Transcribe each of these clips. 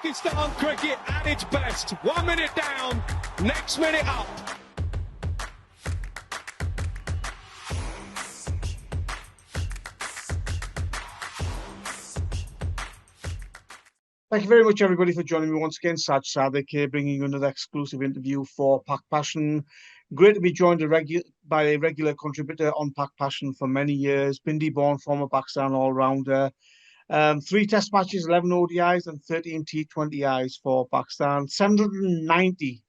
Pakistan cricket at its best. 1 minute down, next minute up. Thank you very much, everybody, for joining me once again. Saj Sadek here, bringing you another exclusive interview for Pak Passion. Great to be joined by a regular contributor on Pak Passion for many years. Pindi Born, former Pakistan all-rounder. 3 Test matches, 11 ODIs, and 13 T20Is for Pakistan. 790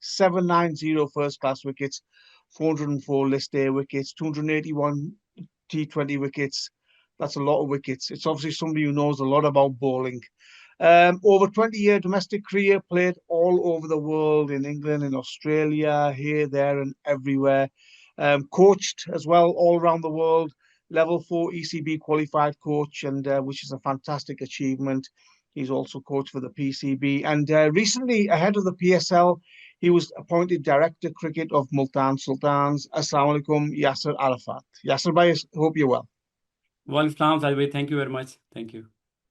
first-class wickets, 404 List A wickets, 281 T20 wickets. That's a lot of wickets. It's obviously somebody who knows a lot about bowling. Over 20-year domestic career, played all over the world, in England, in Australia, here, there, and everywhere. Coached as well all around the world. Level 4 ECB qualified coach, and which is a fantastic achievement. He's also coached for the PCB. And recently, ahead of the PSL, he was appointed Director Cricket of Multan Sultans. Assalamu alaikum, Yasser Arafat. Yasser bhai, hope you're well. Walaikum Saad bhai, thank you very much. Thank you.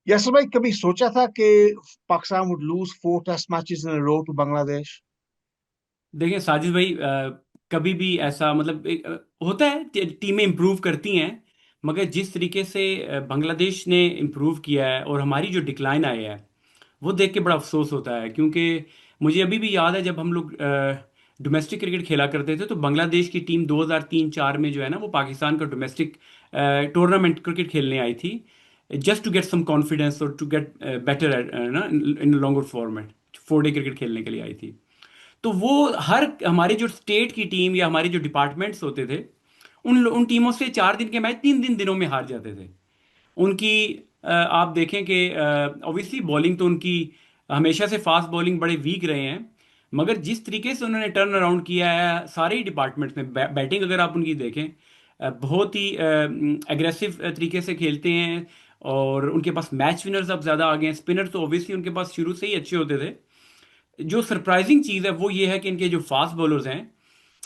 Yasser bhai, कभी सोचा था कि Pakistan would lose 4 Test matches in a row to Bangladesh? देखिए साजिद भाई, कभी भी ऐसा मतलब होता है, टीमें इम्प्रूव करती हैं, मगर जिस तरीके से बांग्लादेश ने इम्प्रूव किया है और हमारी जो डिक्लाइन आई है वो देख के बड़ा अफसोस होता है। क्योंकि मुझे अभी भी याद है जब हम लोग डोमेस्टिक क्रिकेट खेला करते थे तो बांग्लादेश की टीम 2003-04 में जो है ना वो पाकिस्तान का डोमेस्टिक टूर्नामेंट क्रिकेट खेलने आई थी, just to get some confidence और टू गेट बेटर ना in longer format, 4 day cricket खेलने के लिए आई थी। तो वो हर हमारे जो स्टेट की टीम या हमारे जो डिपार्टमेंट्स होते थे उन टीमों से 4 दिन के मैच 3 दिनों में हार जाते थे। उनकी आप देखें कि ऑब्वियसली बॉलिंग तो उनकी हमेशा से फास्ट बॉलिंग बड़े वीक रहे हैं, मगर जिस तरीके से उन्होंने टर्न अराउंड किया है सारे ही डिपार्टमेंट्स में, बैटिंग अगर आप उनकी देखें बहुत ही एग्रेसिव तरीके से खेलते हैं और उनके पास मैच विनर्स अब ज़्यादा आ गए हैं। स्पिनर तो ऑब्वियसली उनके पास शुरू से ही अच्छे होते थे। जो सरप्राइजिंग चीज़ है वो ये है कि इनके जो फास्ट बॉलर्स हैं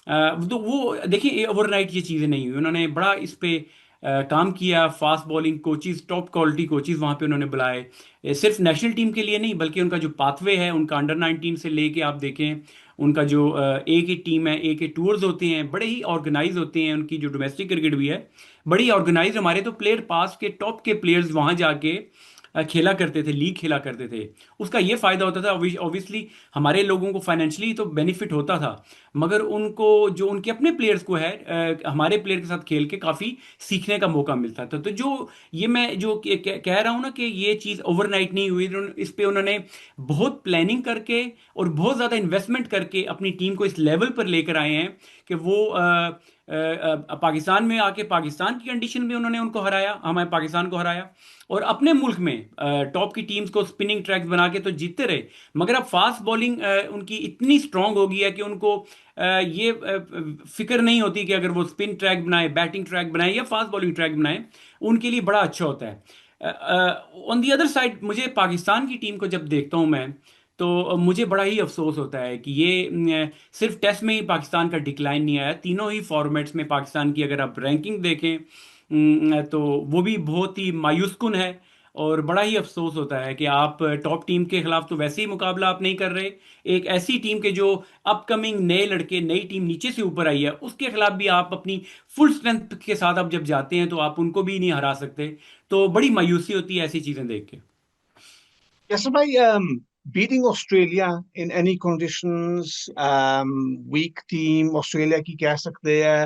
तो वो देखिए ओवरनाइट ये चीज़ें नहीं हुई, उन्होंने बड़ा इस पे काम किया। Fast bowling coaches, top quality coaches वहाँ पे उन्होंने बुलाए, सिर्फ नेशनल टीम के लिए नहीं बल्कि उनका जो पाथवे है उनका अंडर 19 से लेके आप देखें उनका जो ए की टीम है, ए के टूर्स होते हैं बड़े ही ऑर्गेनाइज होते हैं। उनकी जो डोमेस्टिक क्रिकेट भी है बड़ी ऑर्गेनाइज। हमारे तो प्लेयर पास के टॉप के प्लेयर्स वहाँ जाके खेला करते थे, लीग खेला करते थे। उसका ये फ़ायदा होता था, ऑब्वियसली हमारे लोगों को फाइनेंशियली तो बेनिफिट होता था, मगर उनको जो उनके अपने प्लेयर्स को है हमारे प्लेयर के साथ खेल के काफ़ी सीखने का मौका मिलता था। तो जो ये मैं जो कह रहा हूँ ना कि ये चीज़ ओवरनाइट नहीं हुई, इस पे उन्होंने बहुत प्लानिंग करके और बहुत ज़्यादा इन्वेस्टमेंट करके अपनी टीम को इस लेवल पर लेकर आए हैं कि वो पाकिस्तान में आके पाकिस्तान की कंडीशन में उन्होंने उनको हराया, हमारे पाकिस्तान को हराया, और अपने मुल्क में टॉप की टीम्स को स्पिनिंग ट्रैक्स बना के तो जीतते रहे। मगर अब फास्ट बॉलिंग उनकी इतनी स्ट्रांग हो गई है कि उनको ये फिक्र नहीं होती कि अगर वो स्पिन ट्रैक बनाए, बैटिंग ट्रैक बनाए या फास्ट बॉलिंग ट्रैक बनाए, उनके लिए बड़ा अच्छा होता है। ऑन दी अदर साइड मुझे पाकिस्तान की टीम को जब देखता हूँ मैं तो मुझे बड़ा ही अफसोस होता है कि ये सिर्फ टेस्ट में ही पाकिस्तान का डिक्लाइन नहीं आया, तीनों ही फॉर्मेट्स में पाकिस्तान की अगर आप रैंकिंग देखें तो वो भी बहुत ही मायूसकुन है। और बड़ा ही अफसोस होता है कि आप टॉप टीम के खिलाफ तो वैसे ही मुकाबला आप नहीं कर रहे, एक ऐसी टीम के जो अपकमिंग नए लड़के, नई टीम नीचे से ऊपर आई है उसके खिलाफ भी आप अपनी फुल स्ट्रेंथ के साथ आप जब जाते हैं तो आप उनको भी नहीं हरा सकते। तो बड़ी मायूसी होती है ऐसी चीज़ें देख के। Yes, bhai, beating Australia in any conditions, weak team, Australia की कह सकते हैं,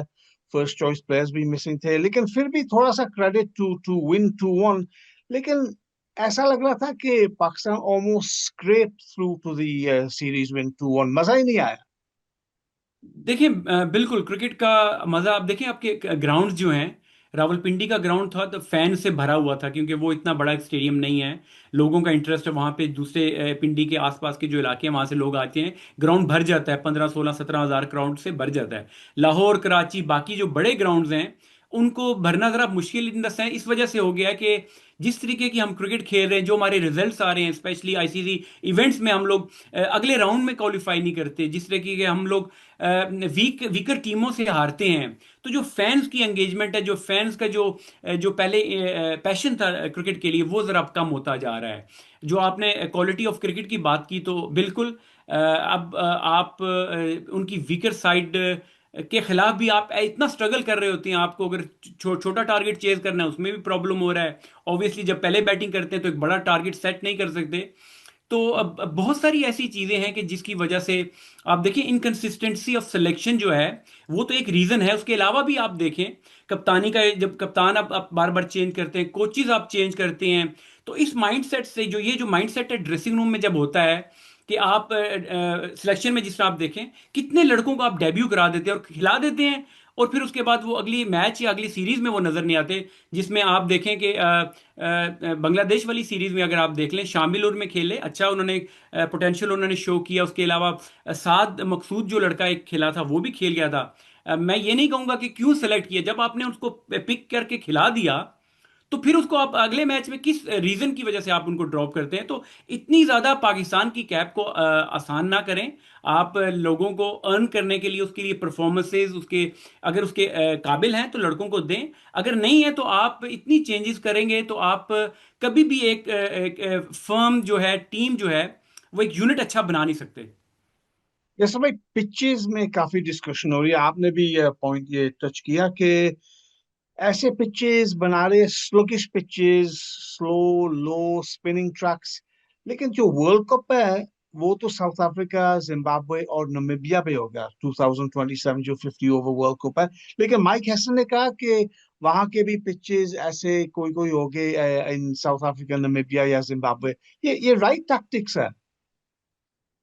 first choice players भी missing थे, लेकिन फिर भी थोड़ा सा credit to win 2-1, लेकिन ऐसा लग रहा था कि Pakistan almost scraped through to the series win 2-1, मजा ही नहीं आया। देखिए बिल्कुल क्रिकेट का मजा आप देखें, आपके ग्राउंड जो हैं, रावलपिंडी का ग्राउंड था तो फैन से भरा हुआ था क्योंकि वो इतना बड़ा एक स्टेडियम नहीं है। लोगों का इंटरेस्ट है वहाँ पे, दूसरे पिंडी के आसपास के जो इलाके हैं वहाँ से लोग आते हैं, ग्राउंड भर जाता है, 15 16 17 हज़ार क्राउड से भर जाता है। लाहौर, कराची, बाकी जो बड़े ग्राउंड्स हैं उनको भरना जरा मुश्किल इन द सेंस इस वजह से हो गया कि जिस तरीके की हम क्रिकेट खेल रहे हैं, जो हमारे रिजल्ट्स आ रहे हैं, स्पेशली आईसीसी इवेंट्स में हम लोग अगले राउंड में क्वालिफाई नहीं करते, जिस तरीके के हम लोग वीकर टीमों से हारते हैं। तो जो फैंस की एंगेजमेंट है, जो फैंस का जो पहले पैशन था क्रिकेट के लिए, वो जरा अब कम होता जा रहा है। जो आपने क्वालिटी ऑफ क्रिकेट की बात की, तो बिल्कुल अब आप उनकी वीकर साइड के खिलाफ भी आप इतना स्ट्रगल कर रहे होते हैं। आपको अगर छोटा टारगेट चेज करना है, उसमें भी प्रॉब्लम हो रहा है। ऑब्वियसली जब पहले बैटिंग करते हैं तो एक बड़ा टारगेट सेट नहीं कर सकते। तो अब बहुत सारी ऐसी चीजें हैं कि जिसकी वजह से आप देखें इनकंसिस्टेंसी ऑफ सिलेक्शन जो है, वो तो एक रीजन है। उसके अलावा भी आप देखें कप्तानी का, जब कप्तान आप बार बार चेंज करते हैं, कोचेज आप चेंज करते हैं, तो इस माइंडसेट से जो माइंडसेट है ड्रेसिंग रूम में जब होता है कि आप सिलेक्शन में जिस तरह आप देखें कितने लड़कों को आप डेब्यू करा देते हैं और खिला देते हैं, और फिर उसके बाद वो अगली मैच या अगली सीरीज में वो नजर नहीं आते। जिसमें आप देखें कि बांग्लादेश वाली सीरीज में अगर आप देख लें, शामिल में खेले, अच्छा उन्होंने पोटेंशियल उन्होंने शो किया। उसके अलावा साद मकसूद जो लड़का एक खेला था, वो भी खेल गया था। मैं ये नहीं कहूंगा कि क्यों सेलेक्ट किया, जब आपने उसको पिक करके खिला दिया तो फिर उसको आप अगले मैच में किस रीजन की वजह से आप उनको ड्रॉप करते हैं। तो इतनी ज्यादा पाकिस्तान की कैप को आसान ना करें। आप लोगों को अर्न करने के लिए उसके लिए परफॉर्मेंसेज उसके, अगर उसके काबिल हैं तो लड़कों को दें, अगर नहीं है तो आप इतनी चेंजेस करेंगे तो आप कभी भी एक फर्म जो है, टीम जो है, वो एक यूनिट अच्छा बना नहीं सकते। जैसे भाई पिचेस में काफी डिस्कशन हो रही है, आपने भी ये पॉइंट ये टच किया कि ऐसे पिचेस बना रहे, स्लोगिश पिचेस, स्लो लो स्पिनिंग ट्रैक्स। लेकिन जो वर्ल्ड कप है वो तो साउथ अफ्रीका, जिम्बाब्वे और नामीबिया पे होगा 2027, जो 50 ओवर वर्ल्ड कप है। लेकिन माइक हैसन ने कहा कि वहां के भी पिचेस ऐसे कोई कोई होंगे इन साउथ अफ्रीका, नामीबिया या जिम्बाब्वे। ये राइट टैक्टिक्स है?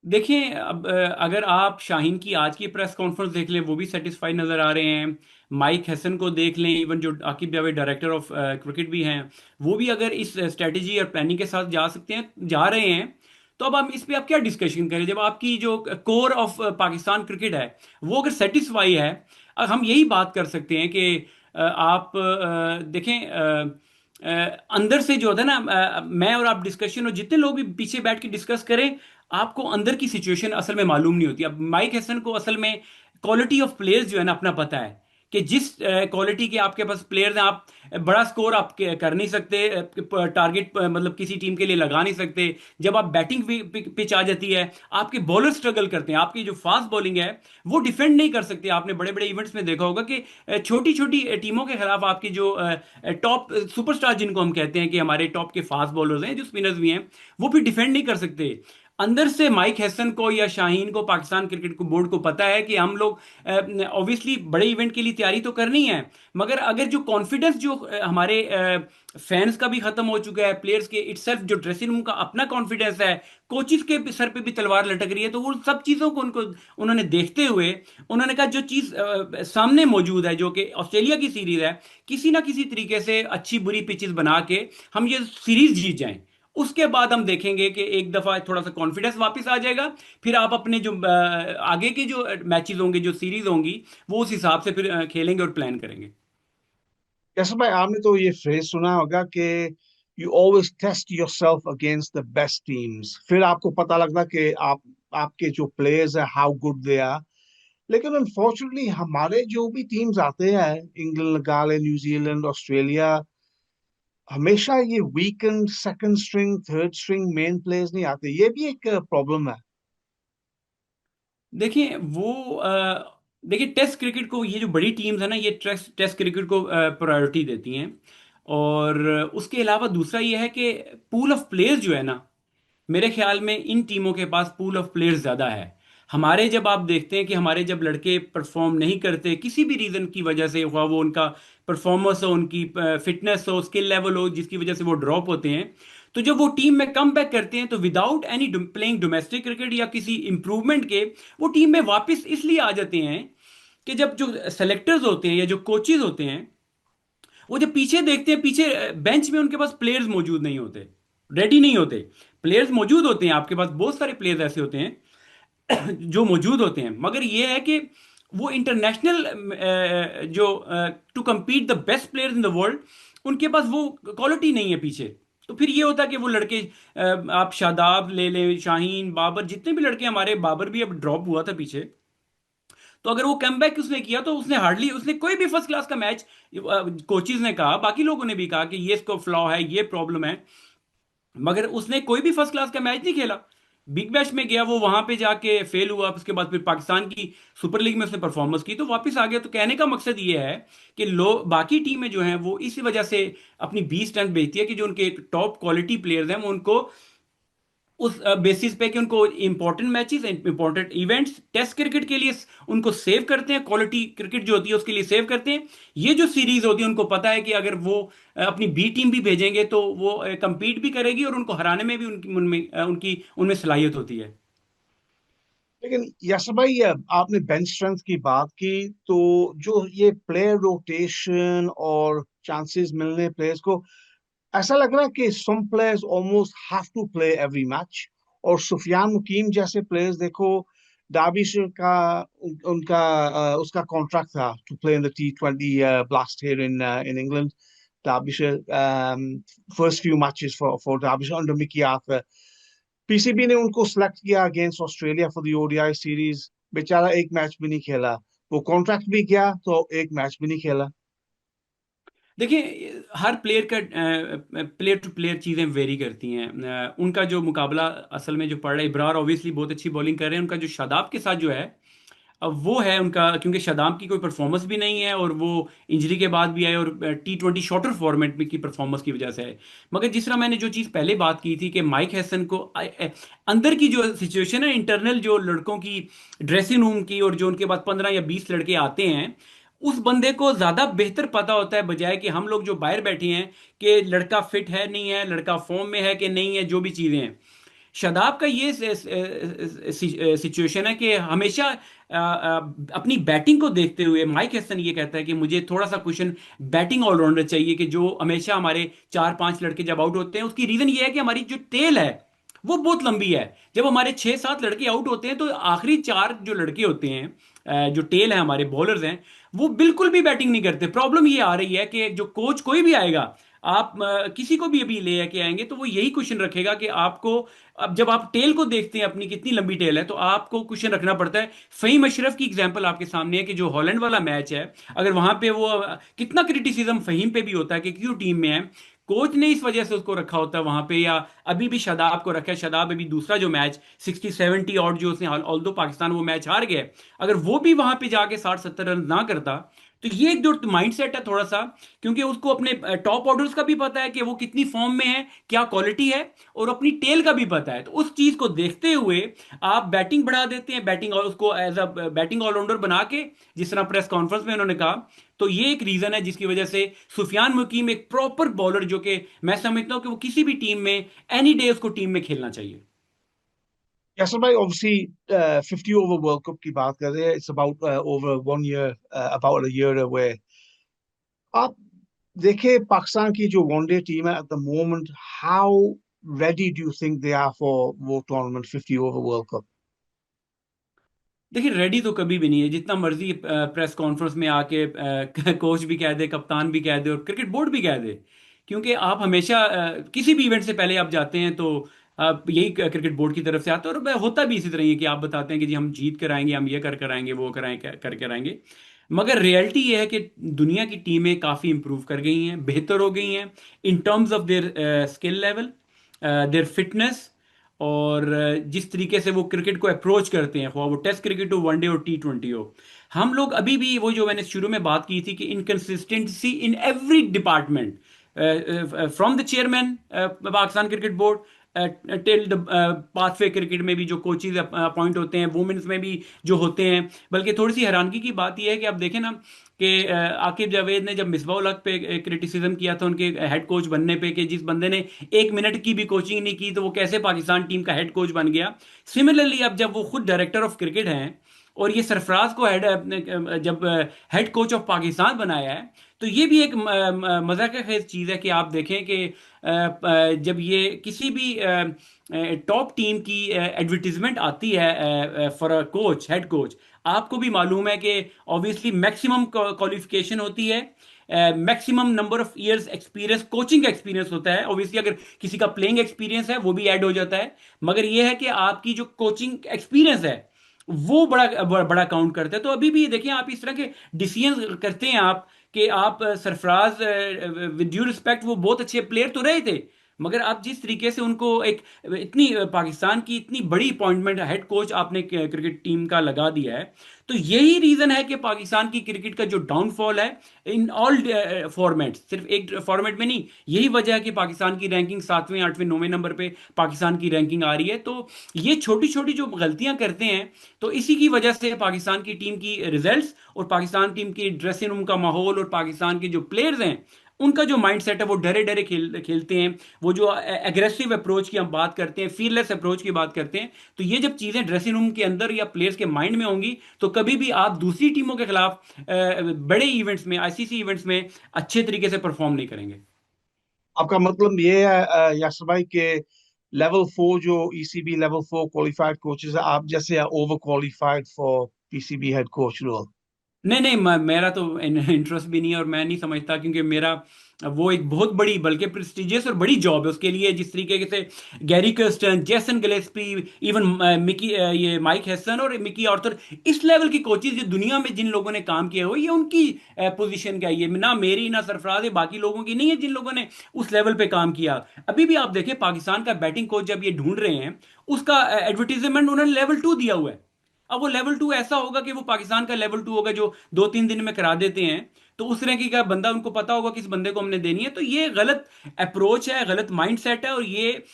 देखिए अब अगर आप शाहीन की आज की प्रेस कॉन्फ्रेंस देख लें, वो भी सेटिस्फाई नजर आ रहे हैं। माइक हैसन को देख लें, इवन जो Aqib Javed director of cricket भी हैं, वो भी अगर इस स्ट्रेटजी और प्लानिंग के साथ जा सकते हैं, जा रहे हैं, तो अब हम इस पे आप क्या डिस्कशन करें जब आपकी जो कोर ऑफ पाकिस्तान क्रिकेट है वो अगर सेटिस्फाई है। हम यही बात कर सकते हैं कि आप देखें अंदर से जो होता है ना, मैं और आप डिस्कशन और जितने लोग भी पीछे बैठ के डिस्कस करें, आपको अंदर की सिचुएशन असल में मालूम नहीं होती। अब माइक हैसन को असल में क्वालिटी ऑफ प्लेयर्स जो है ना अपना पता है कि जिस क्वालिटी के आपके पास प्लेयर्स हैं, आप बड़ा स्कोर आप कर नहीं सकते, टारगेट मतलब किसी टीम के लिए लगा नहीं सकते। जब आप बैटिंग पिच आ जाती है, आपके बॉलर स्ट्रगल करते हैं, आपकी जो फास्ट बॉलिंग है वो डिफेंड नहीं कर सकते। आपने बड़े बड़े इवेंट्स में देखा होगा कि छोटी छोटी टीमों के खिलाफ आपकी जो टॉप सुपरस्टार जिनको हम कहते हैं कि हमारे टॉप के फास्ट बॉलर्स हैं, जो स्पिनर्स भी हैं, वो भी डिफेंड नहीं कर सकते। अंदर से माइक हैसन को या शाहीन को, पाकिस्तान क्रिकेट को बोर्ड को पता है कि हम लोग ऑब्वियसली बड़े इवेंट के लिए तैयारी तो करनी है, मगर अगर जो कॉन्फिडेंस जो हमारे फैंस का भी खत्म हो चुका है, प्लेयर्स के इटसेल्फ जो ड्रेसिंग रूम का अपना कॉन्फिडेंस है, कोचिज के सर पे भी तलवार लटक रही है, तो वो सब चीजों को उनको उन्होंने देखते हुए उन्होंने कहा जो चीज सामने मौजूद है, जो कि ऑस्ट्रेलिया की सीरीज है, किसी ना किसी तरीके से अच्छी बुरी पिचेस बना के हम ये सीरीज जीत जाएं। उसके बाद हम देखेंगे कि एक दफा थोड़ा सा कॉन्फिडेंस वापस आ जाएगा, फिर आप अपने जो आगे के जो मैचेस होंगे, जो सीरीज होंगी, वो उस हिसाब से फिर खेलेंगे और प्लान करेंगे। जैसे भाई आपने तो ये फ्रेज सुना होगा कि you always test yourself against the best teams, फिर आपको पता लगता कि आप आपके जो प्लेयर्स है हाउ गुड दे आर। लेकिन अनफॉर्चुनेटली हमारे जो भी टीम्स आते हैं, इंग्लैंड लगा ले, न्यूजीलैंड, ऑस्ट्रेलिया, हमेशा ये weekend second string third string main players नहीं आते। ये भी एक प्रॉब्लम है। देखिए देखिए टेस्ट क्रिकेट को, ये जो बड़ी टीम्स है ना, ये टेस्ट टेस्ट क्रिकेट को प्रायोरिटी देती हैं। और उसके अलावा दूसरा ये है कि पूल ऑफ प्लेयर्स जो है ना, मेरे ख्याल में इन टीमों के पास पूल ऑफ प्लेयर्स ज़्यादा है। हमारे जब आप देखते हैं कि हमारे जब लड़के परफॉर्म नहीं करते किसी भी रीज़न की वजह से, हुआ वो उनका परफॉर्मेंस हो, उनकी फिटनेस हो, स्किल लेवल हो, जिसकी वजह से वो ड्रॉप होते हैं, तो जब वो टीम में कम बैक करते हैं तो without any playing domestic cricket या किसी इंप्रूवमेंट के, वो टीम में वापस इसलिए आ जाते हैं कि जब जो सेलेक्टर्स होते हैं या जो कोचेज होते हैं, वो जब पीछे देखते हैं, पीछे बेंच में उनके पास प्लेयर्स मौजूद नहीं होते, रेडी नहीं होते। प्लेयर्स मौजूद होते हैं, आपके पास बहुत सारे प्लेयर्स ऐसे होते हैं जो मौजूद होते हैं, मगर ये है कि वो इंटरनेशनल जो to compete the best players in the world, उनके पास वो क्वालिटी नहीं है पीछे। तो फिर ये होता है कि वो लड़के, आप शादाब ले लें, शाहीन, बाबर, जितने भी लड़के हमारे, बाबर भी अब ड्रॉप हुआ था पीछे, तो अगर वो कम बैक उसने किया तो उसने हार्डली, उसने कोई भी फर्स्ट क्लास का मैच, कोचिज ने कहा, बाकी लोगों ने भी कहा कि ये इसको फ्लॉ है, ये प्रॉब्लम है, मगर उसने कोई भी फर्स्ट क्लास का मैच नहीं खेला। बिग बैश में गया, वो वहां पे जाके फेल हुआ, उसके बाद फिर पाकिस्तान की सुपर लीग में उसने परफॉर्मेंस की तो वापस आ गया। तो कहने का मकसद ये है कि बाकी टीमें जो हैं वो इसी वजह से अपनी बी स्ट्रेंथ बेचती है कि जो उनके टॉप क्वालिटी प्लेयर्स हैं वो उनको उस बेसिस पे कि उनको important matches, important events, test cricket के लिए उनको सेव करते हैं, क्वालिटी क्रिकेट जो होती है उसके लिए सेव करते हैं। ये जो सीरीज होती है उनको पता है कि अगर वो अपनी बी टीम भी भेजेंगे तो वो compete भी करेगी और उनको हराने में भी उनमें सलाहियत होती है। लेकिन यस भाई, आपने बेंच स्ट्रेंथ की बात की, तो जो ये प्लेयर रोटेशन और चांसेस मिलने प्लेयर्स को, ऐसा लग रहा है कि some players almost have to play every match. और सुफियान मुकीम जैसे प्लेयर्स देखो, डार्बिशर का उनका उसका कॉन्ट्रैक्ट था to play in the T20 blast here in England. Derbyshire, first few matches for Derbyshire under Mickey Arthur. PCB ने उनको सेलेक्ट किया against Australia for the ODI series. बेचारा एक मैच भी नहीं खेला। वो कॉन्ट्रैक्ट भी गया तो एक मैच भी नहीं खेला। देखिए, हर प्लेयर का, प्लेयर टू प्लेयर चीज़ें वेरी करती हैं। उनका जो मुकाबला असल में जो पड़ रहा है, इब्रार ऑब्वियसली बहुत अच्छी बॉलिंग कर रहे हैं, उनका जो शादाब के साथ जो है, अब वो है उनका, क्योंकि शादाब की कोई परफॉर्मेंस भी नहीं है और वो इंजरी के बाद भी आए और T20 शॉर्टर फॉर्मेट में की परफॉर्मेंस की वजह से है। मगर जिस तरह मैंने जो चीज़ पहले बात की थी कि माइक हैसन को अंदर की जो सिचुएशन है, इंटरनल जो लड़कों की ड्रेसिंग रूम की, और जो उनके बाद 15 या 20 लड़के आते हैं, उस बंदे को ज़्यादा बेहतर पता होता है, बजाय कि हम लोग जो बाहर बैठे हैं कि लड़का फिट है नहीं है, लड़का फॉर्म में है कि नहीं है, जो भी चीज़ें हैं। शादाब का ये सिचुएशन है कि हमेशा अपनी बैटिंग को देखते हुए माइक हेसन ये कहता है कि मुझे थोड़ा सा क्वेश्चन बैटिंग ऑलराउंडर चाहिए, कि जो हमेशा हमारे 4-5 लड़के जब आउट होते हैं, उसकी रीजन ये है कि हमारी जो टेल है वो बहुत लंबी है। जब हमारे 6-7 लड़के आउट होते हैं तो आखिरी 4 जो लड़के होते हैं, जो टेल है, हमारे बॉलर्स हैं, वो बिल्कुल भी बैटिंग नहीं करते। प्रॉब्लम ये आ रही है कि जो कोच कोई भी आएगा, आप किसी को भी अभी ले के आएंगे तो वो यही क्वेश्चन रखेगा कि आपको, अब जब आप टेल को देखते हैं अपनी कितनी लंबी टेल है, तो आपको क्वेश्चन रखना पड़ता है। फहीम अशरफ की एग्जांपल आपके सामने है कि जो हॉलैंड वाला मैच है, अगर वहां पे वो, कितना क्रिटिसिज्म फहीम पे भी होता है कि क्यों टीम में है, कोच ने इस वजह से उसको रखा होता है वहां पे, या अभी भी शादाब को रखा है। शादाब अभी दूसरा जो मैच 60-70 और जो उसने, ऑल्दो पाकिस्तान वो मैच हार गया, अगर वो भी वहां पे जाके 60-70 रन ना करता, तो ये एक जो माइंडसेट है थोड़ा सा, क्योंकि उसको अपने टॉप ऑर्डर्स का भी पता है कि वो कितनी फॉर्म में है, क्या क्वालिटी है, और अपनी टेल का भी पता है। तो उस चीज को देखते हुए आप बैटिंग बढ़ा देते हैं, बैटिंग, और उसको एज अ बैटिंग ऑलराउंडर बना के, जिस तरह प्रेस कॉन्फ्रेंस में उन्होंने कहा। तो ये एक रीजन है जिसकी वजह से सुफियान मुकीम एक प्रॉपर बॉलर, जो कि मैं समझता हूं कि वो किसी भी टीम में एनी डे उसको टीम में खेलना चाहिए। यस भाई, ऑब्वियसली 50 ओवर वर्ल्ड कप की बात कर रहे हैं। It's about over 1 year, about a year away. आप देखें पाकिस्तान की जो वनडे टीम है at the moment, how ready do you think they are for वो टूर्नामेंट 50 ओवर वर्ल्ड कप? देखिए, रेडी तो कभी भी नहीं है, जितना मर्जी प्रेस कॉन्फ्रेंस में आके कोच भी कह दे, कप्तान भी कह दे, और क्रिकेट बोर्ड भी कह दे। क्योंकि आप हमेशा किसी भी इवेंट से पहले आप जाते हैं तो आप यही क्रिकेट बोर्ड की तरफ से आते हैं, और होता भी इसी तरह ही है कि आप बताते हैं कि जी हम जीत कर आएंगे, हम ये कर आएंगे, वो कराएंगे, करके आएंगे। मगर रियलिटी ये है कि दुनिया की टीमें काफ़ी इंप्रूव कर गई हैं, बेहतर हो गई हैं इन terms of their skill level, their fitness, और जिस तरीके से वो क्रिकेट को अप्रोच करते हैं, ख्वाह वो टेस्ट क्रिकेट हो, वनडे हो, T20 हो। हम लोग अभी भी वो, जो मैंने शुरू में बात की थी कि inconsistency in every department, from the chairman Pakistan cricket board till the pathway cricket में भी जो कोचेज अपॉइंट होते हैं, वुमेन्स में भी जो होते हैं। बल्कि थोड़ी सी हैरानगी की बात यह है कि आप देखें ना कि आकिब जावेद ने जब मिसबाह उल हक पे क्रिटिसिज्म किया था उनके हेड कोच बनने पे, कि जिस बंदे ने 1 मिनट की भी कोचिंग नहीं की तो वो कैसे पाकिस्तान टीम का हेड कोच बन गया। सिमिलरली अब जब वो खुद डायरेक्टर ऑफ क्रिकेट हैं, और ये सरफराज को जब हेड कोच ऑफ पाकिस्तान बनाया है, तो ये भी एक मज़ा का खेज चीज़ है कि आप देखें कि जब ये किसी भी टॉप टीम की एडवर्टीजमेंट आती है for a coach, head coach, आपको भी मालूम है कि ऑब्वियसली मैक्सिमम क्वालिफिकेशन होती है, maximum number of years experience, coaching experience होता है। ऑब्वियसली अगर किसी का प्लेइंग एक्सपीरियंस है वो भी ऐड हो जाता है, मगर ये है कि आपकी जो कोचिंग एक्सपीरियंस है वो बड़ा काउंट करता है। तो अभी भी देखिए, आप इस तरह के डिसीजन करते हैं आप कि आप सरफराज, विद ड्यू रिस्पेक्ट, वो बहुत अच्छे प्लेयर तो रहे थे, मगर आप जिस तरीके से उनको एक इतनी पाकिस्तान की इतनी बड़ी अपॉइंटमेंट हेड कोच आपने क्रिकेट टीम का लगा दिया है, तो यही रीजन है कि पाकिस्तान की क्रिकेट का जो डाउनफॉल है इन ऑल फॉर्मेट, सिर्फ एक फॉर्मेट में नहीं, यही वजह है कि पाकिस्तान की रैंकिंग 7वें 8वें 9वें नंबर पे पाकिस्तान की रैंकिंग आ रही है। तो ये छोटी छोटी जो गलतियां करते हैं, तो इसी की वजह से पाकिस्तान की टीम की रिजल्ट्स और पाकिस्तान टीम की ड्रेसिंग रूम का माहौल और पाकिस्तान के जो प्लेयर्स हैं उनका जो माइंडसेट है वो डरे डरे खेलते हैं। वो जो एग्रेसिव अप्रोच की हम बात करते हैं, फीयरलेस अप्रोच की बात करते हैं, तो ये जब चीजें ड्रेसिंग रूम के अंदर या प्लेयर्स के माइंड में होंगी, तो कभी भी आप दूसरी टीमों के खिलाफ बड़े इवेंट्स में, आईसीसी इवेंट्स में अच्छे तरीके से परफॉर्म नहीं करेंगे। आपका मतलब ये है यासर भाई के लेवल 4 जो ईसीबी लेवल 4 क्वालिफाइड कोचेस है, आप जैसे overqualified for PCB head coach role? नहीं नहीं, मेरा तो इंटरेस्ट भी नहीं है, और मैं नहीं समझता, क्योंकि मेरा वो एक बहुत बड़ी बल्कि प्रेस्टिजियस और बड़ी जॉब है उसके लिए। जिस तरीके से Gary Kirsten, Jason Gillespie, even Mickey, ये माइक हेसन और मिकी आर्थर, इस लेवल की कोचेज जो दुनिया में जिन लोगों ने काम किया हो, ये उनकी पोजीशन क्या है, ये ना मेरी ना सरफराज है, बाकी लोगों की नहीं है जिन लोगों ने उस लेवल पे काम किया। अभी भी आप देखें, पाकिस्तान का बैटिंग कोच जब ये ढूंढ रहे हैं, उसका एडवर्टीजमेंट उन्होंने लेवल 2 दिया हुआ है। अब वो लेवल 2 ऐसा होगा कि वो पाकिस्तान का लेवल 2 होगा जो 2-3 दिन में करा देते हैं, तो उस तरह की का बंदा उनको पता होगा किस बंदे को हमने देनी है। तो ये गलत अप्रोच है, गलत माइंडसेट है, और ये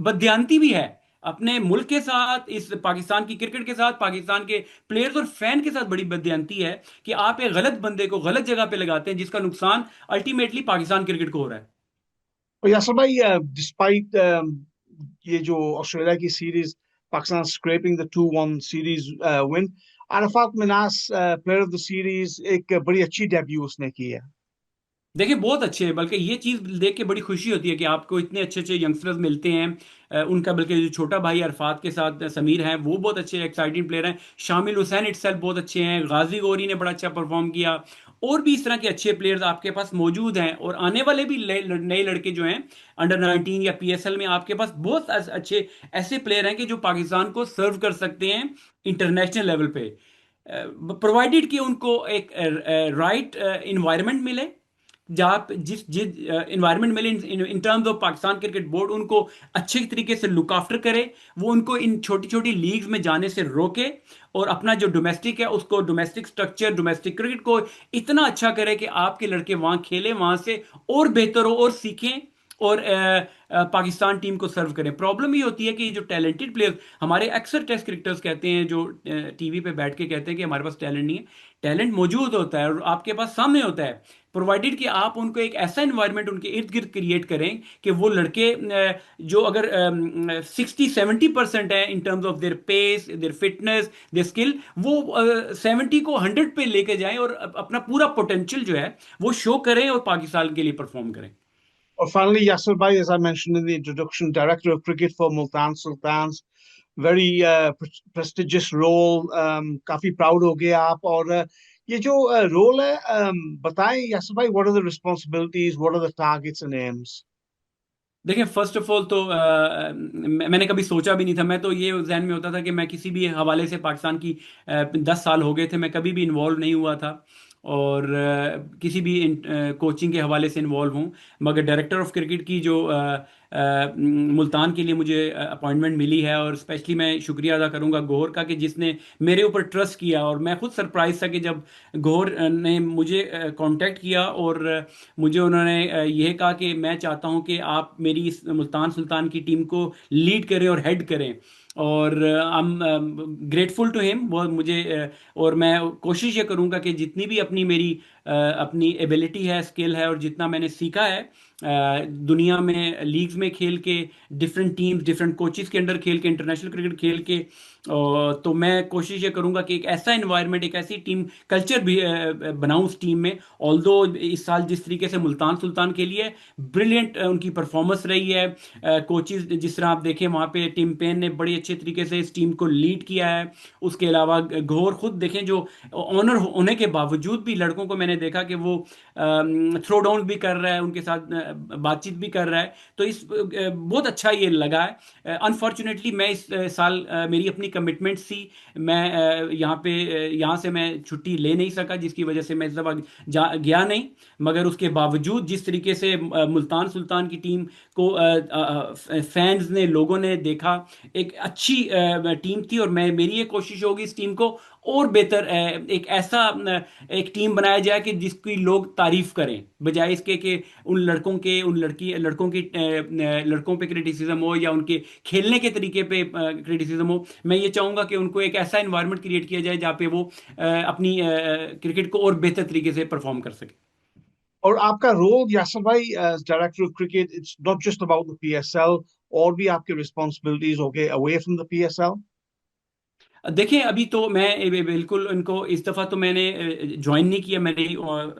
बदयांती भी है अपने मुल्क के साथ, इस पाकिस्तान की क्रिकेट के साथ, पाकिस्तान के प्लेयर्स और फैन के साथ बड़ी बदयांती है कि आप एक गलत बंदे को गलत जगह पे लगाते हैं, जिसका नुकसान अल्टीमेटली पाकिस्तान क्रिकेट को हो रहा है। और यासर भाई, डिस्पाइट ये जो ऑस्ट्रेलिया की series, Pakistan scrapping the 2-1 series win, Arafat Minhas player of the series, एक बड़ी अच्छी डेब्यू उसने की है। देखिए बहुत अच्छे हैं, बल्कि ये चीज़ देख के बड़ी खुशी होती है कि आपको इतने अच्छे अच्छे यंगस्टर्स मिलते हैं। उनका बल्कि जो छोटा भाई अरफात के साथ समीर हैं, वो बहुत अच्छे एक्साइटिंग प्लेयर हैं। शामिल हुसैन इटसेल्फ बहुत अच्छे हैं। गाजी गौरी ने बड़ा अच्छा परफॉर्म किया। और भी इस तरह के अच्छे प्लेयर्स आपके पास मौजूद हैं, और आने वाले भी नए लड़के जो हैं अंडर 19 या पीएसएल में, आपके पास बहुत अच्छे ऐसे प्लेयर हैं कि जो पाकिस्तान को सर्व कर सकते हैं इंटरनेशनल लेवल पे, प्रोवाइडेड कि उनको एक राइट इन्वायरमेंट मिले, जहाँ जिस जिस इन्वायरमेंट मिले, इन terms of Pakistan cricket board उनको अच्छे तरीके से लुक आफ्टर करे, वो उनको इन छोटी छोटी लीग्स में जाने से रोके, और अपना जो डोमेस्टिक है उसको, डोमेस्टिक स्ट्रक्चर, डोमेस्टिक क्रिकेट को इतना अच्छा करे कि आपके लड़के वहाँ खेलें, वहाँ से और बेहतर हो और सीखें, और पाकिस्तान टीम को सर्व करें। प्रॉब्लम ये होती है कि जो टैलेंटेड प्लेयर्स, हमारे अक्सर टेस्ट क्रिकेटर्स कहते हैं, जो टीवी पे बैठ के कहते हैं कि हमारे पास टैलेंट नहीं है। टैलेंट मौजूद होता है और आपके पास सामने होता है, प्रोवाइडेड कि आप उनको एक ऐसा इन्वायरमेंट उनके इर्द गिर्द क्रिएट करें कि वो लड़के जो अगर 60-70% है in terms of their pace, their fitness, their skill, वो 70 को 100 पे लेके जाएं और अपना पूरा पोटेंशियल जो है वो शो करें और पाकिस्तान के लिए परफॉर्म करें। और फाइनली यासर भाई, as I mentioned in the introduction, director of cricket for Multan Sultans, very prestigious role, काफी प्राउड हो गए आप। और ये जो रोल है, बताएं यासर भाई, what are the responsibilities, what are the targets and aims? देखिए फर्स्ट ऑफ ऑल तो मैंने कभी सोचा भी नहीं था, मैं तो ये जहन में होता था कि मैं किसी भी हवाले से, पाकिस्तान की 10 साल हो गए थे, मैं कभी भी इन्वॉल्व नहीं हुआ था, और किसी भी कोचिंग के हवाले से इन्वॉल्व हूँ। मगर डायरेक्टर ऑफ क्रिकेट की जो मुल्तान के लिए मुझे अपॉइंटमेंट मिली है, और स्पेशली मैं शुक्रिया अदा करूँगा गौहर का कि जिसने मेरे ऊपर ट्रस्ट किया, और मैं खुद सरप्राइज था कि जब गौहर ने मुझे कांटेक्ट किया और मुझे उन्होंने यह कहा कि मैं चाहता हूं कि आप मेरी इस मुल्तान सुल्तान की टीम को लीड करें और हेड करें, और I am grateful to him. वो मुझे और मैं कोशिश ये करूंगा कि जितनी भी अपनी मेरी अपनी एबिलिटी है, स्किल है और जितना मैंने सीखा है दुनिया में लीग्स में खेल के, डिफरेंट टीम्स डिफरेंट कोचेस के अंडर खेल के, इंटरनेशनल क्रिकेट खेल के, तो मैं कोशिश ये करूंगा कि एक ऐसा एनवायरनमेंट, एक ऐसी टीम कल्चर भी बनाऊं उस टीम में। ऑल्दो इस साल जिस तरीके से मुल्तान सुल्तान के लिए ब्रिलियंट उनकी परफॉर्मेंस रही है, कोचेस जिस तरह आप देखें वहाँ पे टिम पेन ने बड़ी अच्छे तरीके से इस टीम को लीड किया है। उसके अलावा घोर खुद देखें, जो ऑनर होने के बावजूद भी लड़कों को मैंने देखा कि वो थ्रो डाउन भी कर रहा है, उनके साथ बातचीत भी कर रहा है, तो इस बहुत अच्छा ये लगा है। अनफॉर्चुनेटली मैं इस साल मेरी अपनी कमिटमेंट थी, मैं यहाँ से मैं छुट्टी ले नहीं सका, जिसकी वजह से मैं इस दफ़ा गया नहीं। मगर उसके बावजूद जिस तरीके से मुल्तान सुल्तान की टीम को फैंस ने, लोगों ने देखा, एक अच्छी टीम थी, और मेरी ये कोशिश होगी इस टीम को और बेहतर एक ऐसा एक टीम बनाया जाए कि जिसकी लोग तारीफ करें, बजाय इसके कि उन लड़कों पे क्रिटिसिज्म हो या उनके खेलने के तरीके पे क्रिटिसिज्म हो। मैं ये चाहूंगा कि उनको एक ऐसा एनवायरनमेंट क्रिएट किया जाए जहाँ पे वो अपनी क्रिकेट को और बेहतर तरीके से परफॉर्म कर सके। और आपका रोल यासर भाई as director of cricket, it's not just about the PSL, और भी आपके रिस्पॉन्सिबिलिटीज हो गए अवे फ्रॉम द पीएसएल? देखिए अभी तो मैं बिल्कुल इनको इस दफ़ा तो मैंने ज्वाइन नहीं किया, मेरी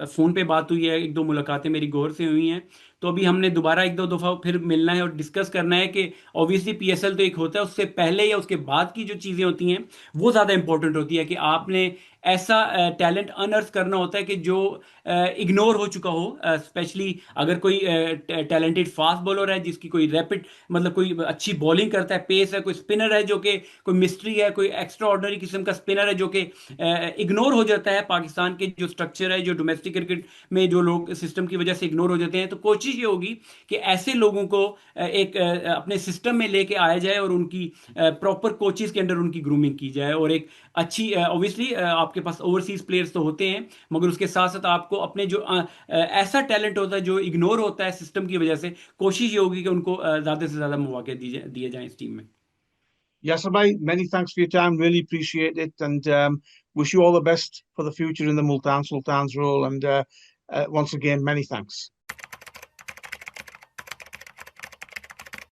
फ़ोन पे बात हुई है, एक दो मुलाकातें मेरी गौर से हुई हैं, तो अभी हमने दोबारा एक दो दफ़ा फिर मिलना है और डिस्कस करना है कि ऑब्वियसली पीएसएल तो एक होता है, उससे पहले या उसके बाद की जो चीज़ें होती हैं वो ज़्यादा इंपॉर्टेंट होती है कि आपने ऐसा टैलेंट अनअर्थ करना होता है कि जो इग्नोर हो चुका हो, स्पेशली अगर कोई टैलेंटेड फास्ट बॉलर है जिसकी कोई रैपिड, मतलब कोई अच्छी बॉलिंग करता है, पेस है, कोई स्पिनर है जो कि कोई मिस्ट्री है, कोई एक्स्ट्रा ऑर्डिनरी किस्म का स्पिनर है जो कि इग्नोर हो जाता है, पाकिस्तान के जो स्ट्रक्चर है, जो डोमेस्टिक क्रिकेट में जो लोग सिस्टम की वजह से इग्नोर हो जाते हैं, तो कोशिश ये होगी कि ऐसे लोगों को एक अपने सिस्टम में लेके आया जाए और उनकी प्रॉपर कोचेस के अंडर उनकी ग्रूमिंग की जाए, और एक अच्छी, ऑब्वियसली आपके पास ओवरसीज प्लेयर्स तो होते हैं, मगर उसके साथ साथ आपको अपने जो ऐसा टैलेंट होता है जो इग्नोर होता है सिस्टम की वजह से, कोशिश ये होगी कि उनको ज़्यादा से ज़्यादा मौके दिए जाएं इस टीम में। Yasser bhai, many thanks for your time. Really appreciate it, and wish you all the best for the future in the Multan Sultans role. And once again, many thanks.